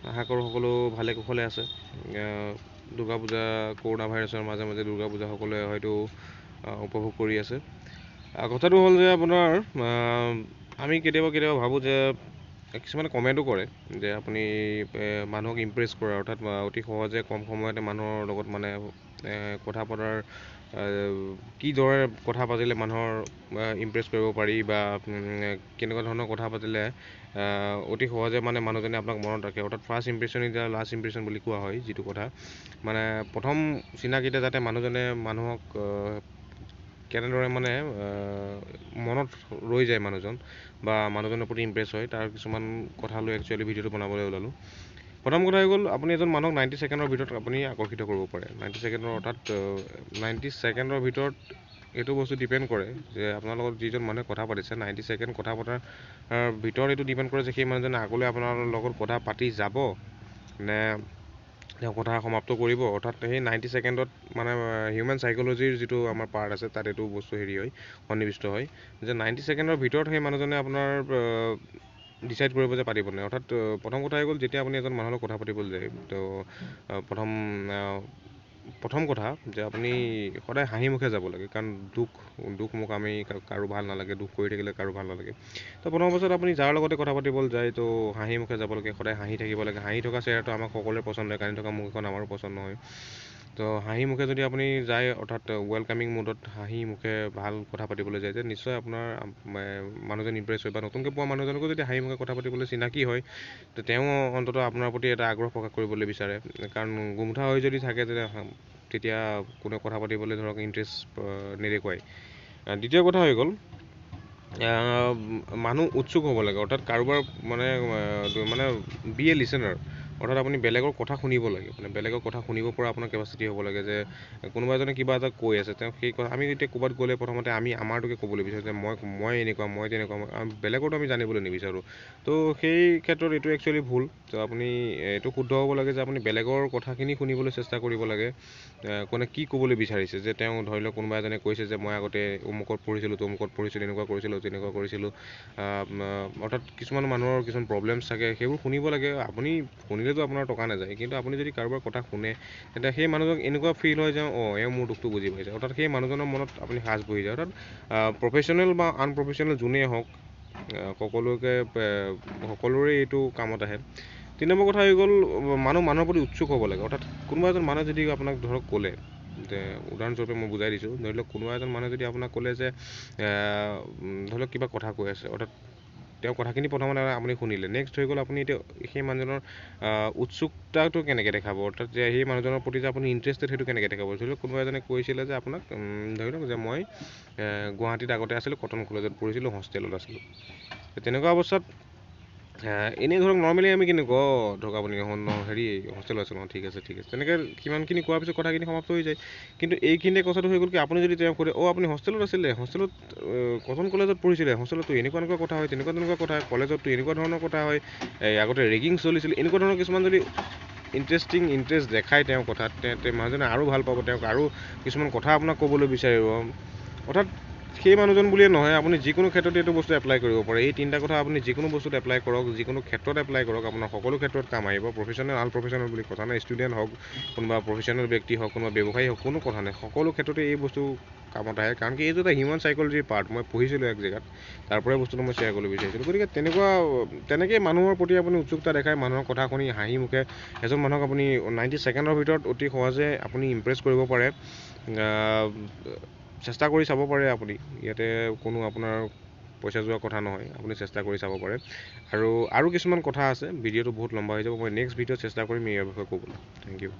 আশা কৰোঁ সকলো ভালে কুশলে আছে। দুৰ্গা পূজা, কৰোণা ভাইৰাছৰ মাজে মাজে দুৰ্গা পূজা সকলোৱে হয়তো উপভোগ কৰি আছে। কথাটো হ'ল যে আপোনাৰ আমি কেতিয়াবা ভাবোঁ যে কিছুমানে কমেণ্টো কৰে যে আপুনি মানুহক ইমপ্ৰেছ কৰে, অৰ্থাৎ অতি সহজে কম সময়তে মানুহৰ লগত মানে কথা পতাৰ কিদৰে কথা পাতিলে মানুহৰ ইমপ্ৰেছ কৰিব পাৰি বা কেনেকুৱা ধৰণৰ কথা পাতিলে অতি সহজে মানে মানুহজনে আপোনাক মনত ৰাখে, অৰ্থাৎ first impression is the last impression বুলি কোৱা হয় যিটো কথা। মানে প্ৰথম চিনাকিতে যাতে মানুহজনে মানুহক কেনেদৰে মানে মনত ৰৈ যায় মানুহজন বা মানুহজনৰ প্ৰতি ইমপ্ৰেছ হয়, তাৰ কিছুমান কথা লৈ একচুৱেলি ভিডিঅ'টো বনাবলৈ ওলালোঁ। প্ৰথম কথা হৈ গ'ল, আপুনি এজন মানুহক 90 ছেকেণ্ডৰ ভিতৰত আপুনি আকৰ্ষিত কৰিব পাৰে। 90 ছেকেণ্ডৰ অৰ্থাৎ 90 ছেকেণ্ডৰ ভিতৰত এইটো বস্তু ডিপেণ্ড কৰে যে আপোনাৰ লগত যিজন মানুহে কথা পাতিছে 90 ছেকেণ্ড কথা পতাৰ ভিতৰত এইটো ডিপেণ্ড কৰে যে সেই মানুহজনে আগলৈ আপোনাৰ লগত কথা পাতি যাব নে তেওঁ কথা সমাপ্ত কৰিব। অৰ্থাৎ সেই 90 ছেকেণ্ডত মানে হিউমেন চাইক'লজিৰ যিটো আমাৰ পাৰ্ট আছে তাত এইটো বস্তু হেৰি হয়, সন্নিৱিষ্ট হয় যে 90 ছেকেণ্ডৰ ভিতৰত সেই মানুহজনে আপোনাৰ ডিচাইড কৰিব যে পাতিব নে। অৰ্থাৎ প্ৰথম কথা হৈ গ'ল, যেতিয়া আপুনি এজন মানুহৰ লগত কথা পাতিবলৈ যায় তো প্ৰথম কথা যে আপুনি সদায় হাঁহি মুখে যাব লাগে, কাৰণ দুখ মুখ আমি কাৰো ভাল নালাগে, দুখ কৰি থাকিলে কাৰো ভাল নালাগে। তো প্ৰথম অৱস্থাত আপুনি যাৰ লগতে কথা পাতিবলৈ যায় তো হাঁহি মুখে যাব লাগে, সদায় হাঁহি থাকিব লাগে। হাঁহি থকা চেহেৰাটো আমাক সকলোৰে পচন্দ হয়, কান্দি থকা মুখ এখন আমাৰো পচন্দ নহয়। তো হাঁহি মুখে যদি আপুনি যায়, অৰ্থাৎ ৱেলকামিং মুডত হাঁহি মুখে ভাল কথা পাতিবলৈ যায়, যে নিশ্চয় আপোনাৰ মানুহজন ইমপ্ৰেছ হয় বা নতুনকৈ পোৱা মানুহজনকো যদি হাঁহি মুখে কথা পাতিবলৈ চিনাকি হয় তো তেওঁ অন্ততঃ আপোনাৰ প্ৰতি এটা আগ্ৰহ প্ৰকাশ কৰিবলৈ বিচাৰে। কাৰণ গুমঠা হৈ যদি থাকে তেতিয়া কোনে কথা পাতিবলৈ ধৰক ইণ্টাৰেষ্ট নেদেখুৱায়। দ্বিতীয় কথা হৈ গ'ল, মানুহ উৎসুক হ'ব লাগে, অৰ্থাৎ কাৰোবাৰ মানে বি এ লিচেনাৰ, অৰ্থাৎ আপুনি বেলেগৰ কথা শুনিব লাগে, মানে বেলেগৰ কথা শুনিব পৰা আপোনাৰ কেপাচিটি হ'ব লাগে। যে কোনোবা এজনে কিবা এটা কৈ আছে, তেওঁ সেই কথা আমি যেতিয়া ক'ৰবাত গ'লে প্ৰথমতে আমি আমাৰটোকে ক'বলৈ বিচাৰোঁ যে মই এনেকুৱা, মই তেনেকুৱা, বেলেগৰতো আমি জানিবলৈ নিবিচাৰোঁ। তো সেই ক্ষেত্ৰত এইটো একচুৱেলি ভুল। তো আপুনি এইটো শুদ্ধ হ'ব লাগে যে আপুনি বেলেগৰ কথাখিনি শুনিবলৈ চেষ্টা কৰিব লাগে, কোনে কি ক'বলৈ বিচাৰিছে। যে তেওঁ ধৰি লওক কোনোবা এজনে কৈছে যে মই আগতে অমুকত পঢ়িছিলোঁ, তমুকত পঢ়িছিলোঁ, এনেকুৱা কৰিছিলোঁ, তেনেকুৱা কৰিছিলোঁ, অৰ্থাৎ কিছুমান মানুহৰ কিছুমান প্ৰব্লেমছ থাকে, সেইবোৰ শুনিব লাগে। আপুনি শুনিলেতো আপোনাৰ টকা নাযায়, কিন্তু আপুনি যদি কাৰোবাৰ কথা শুনে তেতিয়া সেই মানুহজন এনেকুৱা ফিল হয় যে এওঁ মোৰ দুখটো বুজি পাইছে, অৰ্থাৎ সেই মানুহজনৰ মনত আপুনি সাজ বহি যায়। অৰ্থাৎ প্ৰফেশ্যনেল বা আনপ্ৰফেশ্যনেল যোনেই হওক সকলোৰে এইটো কামত আহে। 3 নম্বৰ কথা হৈ গ'ল, মানুহৰ প্ৰতি উৎসুক হ'ব লাগে। অৰ্থাৎ কোনোবা এজন মানুহে যদি আপোনাক ধৰক ক'লে যে, উদাহৰণস্বৰূপে মই বুজাই দিছোঁ, ধৰি লওক কোনোবা এজন মানুহে যদি আপোনাক ক'লে যে ধৰি লওক কিবা কথা কৈ আছে, অৰ্থাৎ তেওঁ কথাখিনি প্ৰথমতে আপুনি শুনিলে, নেক্সট হৈ গ'ল আপুনি এতিয়া সেই মানুহজনৰ উৎসুকতাটো কেনেকৈ দেখাব, অৰ্থাৎ যে সেই মানুহজনৰ প্ৰতি যে আপুনি ইণ্টাৰেষ্টেড সেইটো কেনেকৈ দেখাব। ধৰি লওক কোনোবা এজনে কৈছিলে যে আপোনাক ধৰি লওক যে মই গুৱাহাটীত আগতে আছিলোঁ, কটন কলেজত পঢ়িছিলোঁ, হোষ্টেলত আছিলোঁ। তেনেকুৱা অৱস্থাত এনেই ধৰক নৰ্মেলি আমি কেনেকুৱা ধৰক আপুনি হেৰি হোষ্টেলত আছিলোঁ, ঠিক আছে তেনেকৈ সিমানখিনি কোৱাৰ পিছত কথাখিনি সমাপ্ত হৈ যায়। কিন্তু এইখিনিতে কথাটো হৈ গ'ল কি, আপুনি যদি তেওঁক সোধে আপুনি হোষ্টেলত আছিলে, হোষ্টেলত কটন কলেজত পঢ়িছিলে, হোষ্টেলততো এনেকুৱা কথা হয়, তেনেকুৱা কথা হয়, কলেজততো এনেকুৱা ধৰণৰ কথা হয়, আগতে ৰেগিং চলিছিল, এনেকুৱা ধৰণৰ কিছুমান যদি ইণ্টাৰেষ্ট দেখায় তেওঁ কথাত, মানুহজনে আৰু ভাল পাব, তেওঁক আৰু কিছুমান কথা আপোনাক ক'বলৈ বিচাৰিব। অৰ্থাৎ সেই মানুহজন বুলিয়ে নহয়, আপুনি যিকোনো ক্ষেত্ৰতে এইটো বস্তু এপ্লাই কৰিব পাৰে। এই 3টা কথা আপুনি যিকোনো বস্তুত এপ্লাই কৰক, যিকোনো ক্ষেত্ৰত এপ্লাই কৰক, আপোনাৰ সকলো ক্ষেত্ৰত কাম আহিব। প্ৰফেশ্যনেল আনপ্ৰফেশ্যনেল বুলি কথা নাই, ষ্টুডেণ্ট হওক, কোনোবা প্ৰফেশ্যনেল ব্যক্তি হওক, কোনোবা ব্যৱসায়ী হওক, কোনো কথা নাই, সকলো ক্ষেত্ৰতে এই বস্তু কামত আহে। কাৰণ কি এইটো এটা হিউমেন চাইক'লজিৰ পাৰ্ট। মই পঢ়িছিলোঁ এক জেগাত, তাৰ পৰাই বস্তুটো মই শ্বেয়াৰ কৰিবলৈ বিচাৰিছিলোঁ। গতিকে তেনেকৈ মানুহৰ প্ৰতি আপুনি উৎসুকতা দেখাই মানুহৰ কথা শুনি হাঁহি মুখে এজন মানুহক আপুনি 90 ছেকেণ্ডৰ ভিতৰত অতি সহজে আপুনি ইমপ্ৰেছ কৰিব পাৰে। চেষ্টা কৰি চাব পাৰে আপুনি, ইয়াতে কোনো আপোনাৰ পইচা যোৱা কথা নহয়, আপুনি চেষ্টা কৰি চাব পাৰে। আৰু কিছুমান কথা আছে, ভিডিঅ'টো বহুত লম্বা হৈ যাব, মই নেক্সট ভিডিঅ'ত চেষ্টা কৰিম ইয়াৰ বিষয়ে ক'বলৈ। Thank U.